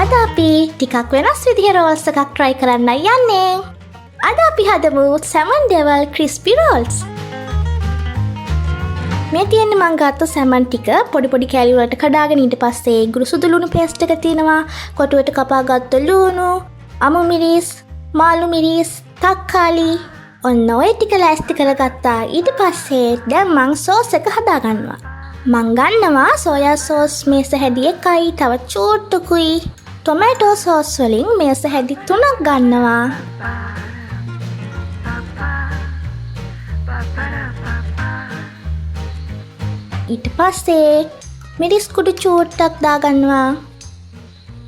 අද අපි ටිකක් වෙනස් විදිහේ රෝල්ස් එකක් try කරන්න යන්නේ. අද අපි හදමු salmon devil crispy rolls. මේ තියෙන්නේ මං ගත්ත salmon ටික පොඩි පොඩි කෑලි වලට කඩාගෙන ඊට පස්සේ ගුරු සුදු ලුණු paste එක තියෙනවා. කොටුවට කපා ගත්ත ලුණු, අමු මිරිස්, මාළු මිරිස්, තක්කාලි ඔන්න ඔය ටික ලෑස්ති කරගත්තා. ඊට පස්සේ දැන් මං සෝස් එක හදා ගන්නවා. මං ගන්නවා සෝයා සෝස් මේස හැඩි 1යි, තව චූට්ටුකුයි. ටොමැටෝ සෝස් වලින් මේස හැඩි 3ක් ගන්නවා. ඊට පස්සේ මිරිස් කුඩු චූට්ටක් දාගන්නවා.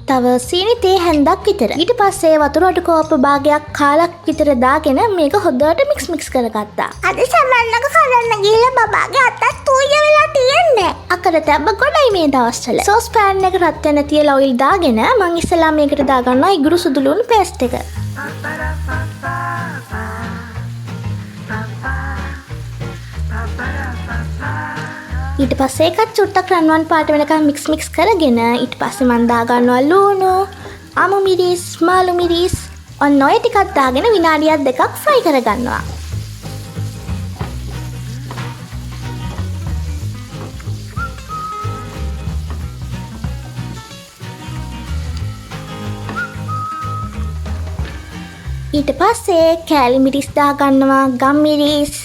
තව සීනි තේ හැන්දක් විතර. ඊට පස්සේ වතුර අඩු කෝප්ප භාගයක් කාලක් විතර දාගෙන මේක හොඳට මික්ස් කරගත්තා. අද සමන්නක කරන්න ගිහලා බබාගේ අතත් තූය වෙලා තියෙන්නේ. අකර තැබ්බ ගොඩයි මේ දවස්වල. සෝස් පෑන් එක රත් වෙන තියලා ඔයිල් දාගෙන මං ඉස්සෙල්ලා මේකට දාගන්නවා ඉගුරු සුදු ලුණු පේස්ට් එක. ඊට පස්සේ එකත් චුට්ටක් රන්වන් පාට වෙනකම් මික්ස් කරගෙන ඊට පස්සේ මන් දාගන්නවා ලුණු, අමු මිරිස්, මාළු මිරිස් ඔන්න ඔය ටිකක් දාගෙන විනාඩියක් දෙකක් ෆ්‍රයි කරගන්නවා. ඊට පස්සේ කෑලි මිරිස් දාගන්නවා, ගම් මිරිස්,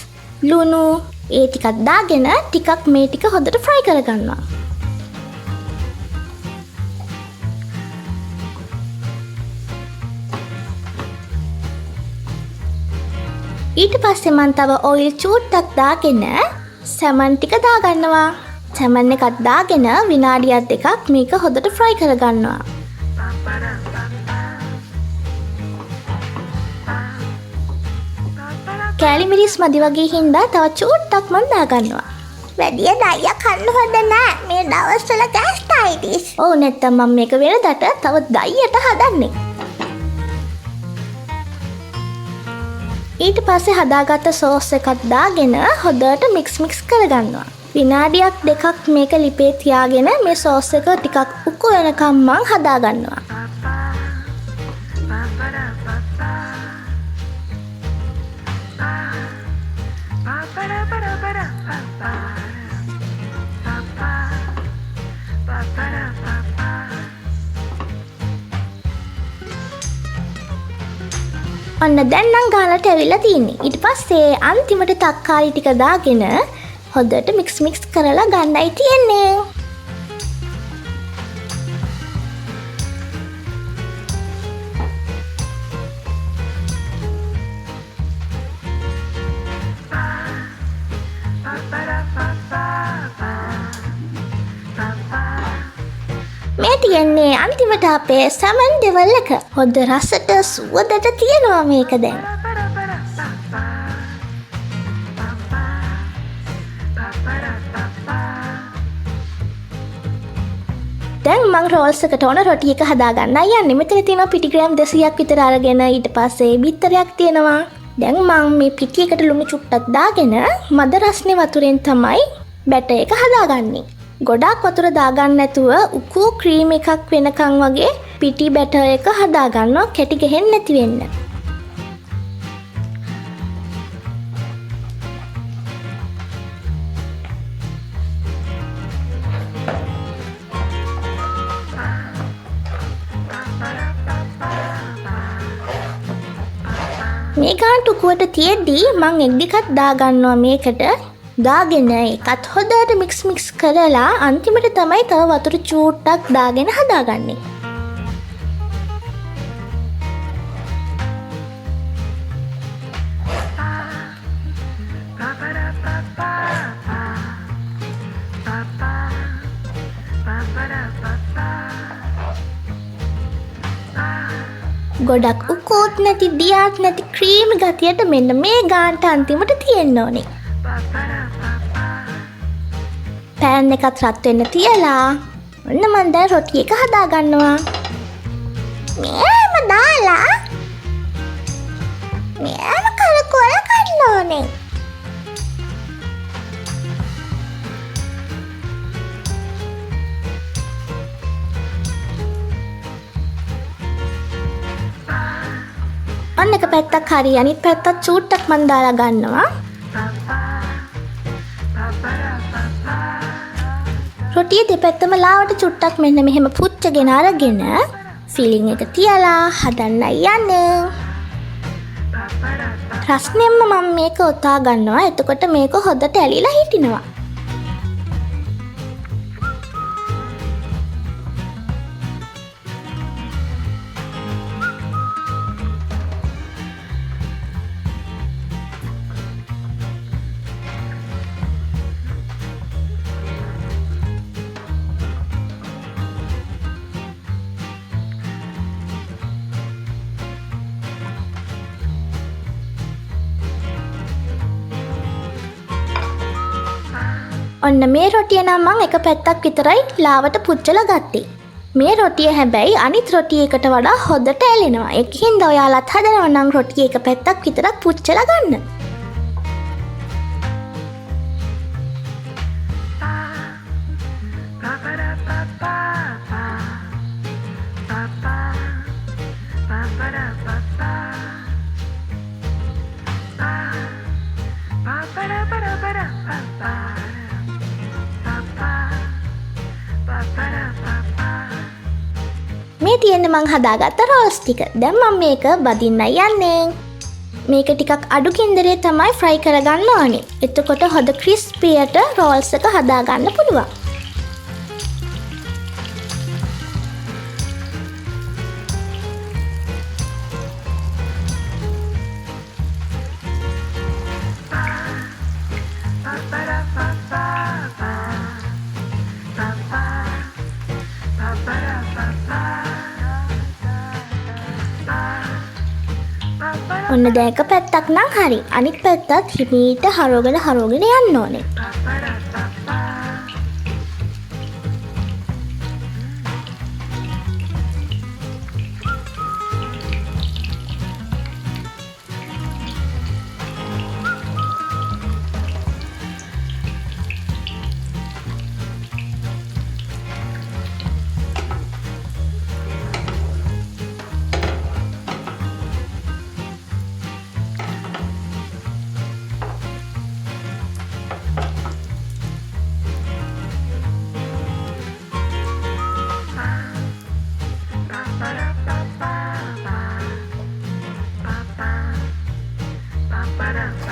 ලුණු ඒ ටිකක් දාගෙන ටිකක් මේ ටික හොඳට ෆ්‍රයි කරගන්නවා. ඊට පස්සේ මන් තව ඔයිල් චූට්ටක් දාගෙන සැමන් ටික දාගන්නවා. සැමන් එකක් දාගෙන විනාඩියක් දෙකක් මේක හොඳට ෆ්‍රයි කරගන්නවා. කෑලි මිරිස් මදි වගේ හින්දා තව චූට්ටක් මන් දාගන්නවා. වැඩිය දයිය කන්න හොඳ නෑ මේ දවස්වල ගෑස්ටයිටිස්. ඔව් නැත්තම් මම මේක වෙනදට තව දයියට හදන්නේ. ඊට පස්සේ හදාගත්ත සෝස් එකක් දාගෙන හොඳට මික්ස් කරගන්නවා. විනාඩියක් දෙකක් මේක ලිපේ තියාගෙන මේ සෝස් එක ටිකක් උක්කු වෙනකම් මං හදාගන්නවා. ඔන්න දැන් නම් ගානට ඇවිල්ලා තියෙන්නේ. ඊට පස්සේ අන්තිමට තක්කාලි ටික දාගෙන හොඳට මික්ස් කරලා ගන්නයි තියෙන්නේ. මේ තියෙන්නේ අන්තිමට අපේ salmon devil එක. හොඳ රසට සුවඳට තියෙනවා මේක දැන්. දැන් මං රෝල්ස් එකට ඕන රොටි එක හදාගන්න යන්නේ. මෙතන තියෙනවා පිටි ග්‍රෑම් 200ක් විතර අරගෙන ඊට පස්සේ බිත්තරයක් තියෙනවා. දැන් මං මේ පිටි එකට ලුණු චුට්ටක් දාගෙන මද රස්නේ වතුරෙන් තමයි බැටර් එක හදාගන්නේ. ගොඩාක් වතුර දාගන්න නැතුව උකු ක්‍රීම් එකක් වෙනකන් වගේ පිටි බැටර් එක හදාගන්නවා කැටි ගහෙන්නේ නැති වෙන්න. මේ ගාන්ට උකුවට තියෙද්දි මං එග් එකක් දාගන්නවා මේකට. දාගෙන එකත් හොඳට මික්ස් කරලා අන්තිමට තමයි තව වතුර චූට්ටක් දාගෙන හදාගන්නේ. ගොඩක් උකෝත් නැති දියාත් නැති ක්‍රීම් ගතියට මෙන්න මේ ගාන්ට අන්තිමට තියෙන්න ඕනේ. පෑන් එකත් රත් වෙන්න තියලා ඔන්න මන් දැන් රොටි එක හදාගන්නවා. මේම දාලා මේම කරකවල කන්න ඕනේ. ඔන්න එක පැත්තක් හරි අනිත් පැත්තත් චූට්ටක් මන් දාලා ගන්නවා. රොටිය දෙපැත්තම ලාවට චුට්ටක් මෙන්න මෙහෙම පුච්චගෙන අරගෙන ෆිලිං එක තියලා හදන්නයි යන්නේ. රස්නෙම්ම මම මේක ඔතා ගන්නවා. එතකොට මේක හොදට ඇලිලා හිටිනවා. ඔන්න මේ රොටිය නම් මං එක පැත්තක් විතරයි ලාවට පුච්චලා ගත්තේ. මේ රොටිය හැබැයි අනිත් රොටිය එකට වඩා හොදට ඇලෙනවා. ඒකින්ද ඔයාලත් හදනවා නම් රොටිය එක පැත්තක් විතරක් පුච්චලා ගන්න. මේ තියෙන්නේ මං හදාගත්ත රෝල්ස් ටික. දැන් මම මේක බදින්නයි යන්නේ. මේක ටිකක් අඩු කින්දරේ තමයි ෆ්‍රයි කරගන්න ඕනේ. එතකොට හොඳ ක්‍රිස්පියට රෝල්ස් එක හදාගන්න පුළුවන්. ඔන්න දැන් එක පැත්තක් නම් හරි. අනිත් පැත්තත් හිමීට හරවගෙන යන්න ඕනේ.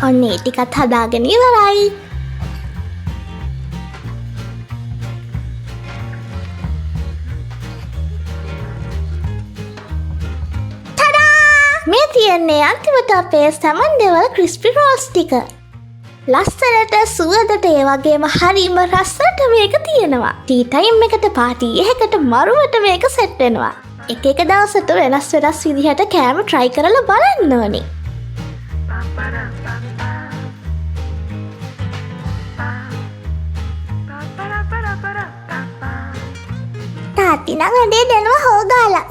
ඔන්න ඒ ටිකත් හදාගෙන ඉවරයි. මේ තියන්නේ අන්තිමට අපේ සැමන් දෙවල් ක්‍රිස්පි රෝල්ස් ටික. ලස්සනට සුවඳට ඒ වගේම හරිම රසට මේක තියෙනවා. ටී ටයිම් එකට පාටි එකකට මරුවට මේක සෙට් වෙනවා. එක එක දවසට වෙනස් විදිහට කෑම try කරලා බලන්න ඕනේ. තාත්ති නම් අඩේ දෙනවා හොගාලා.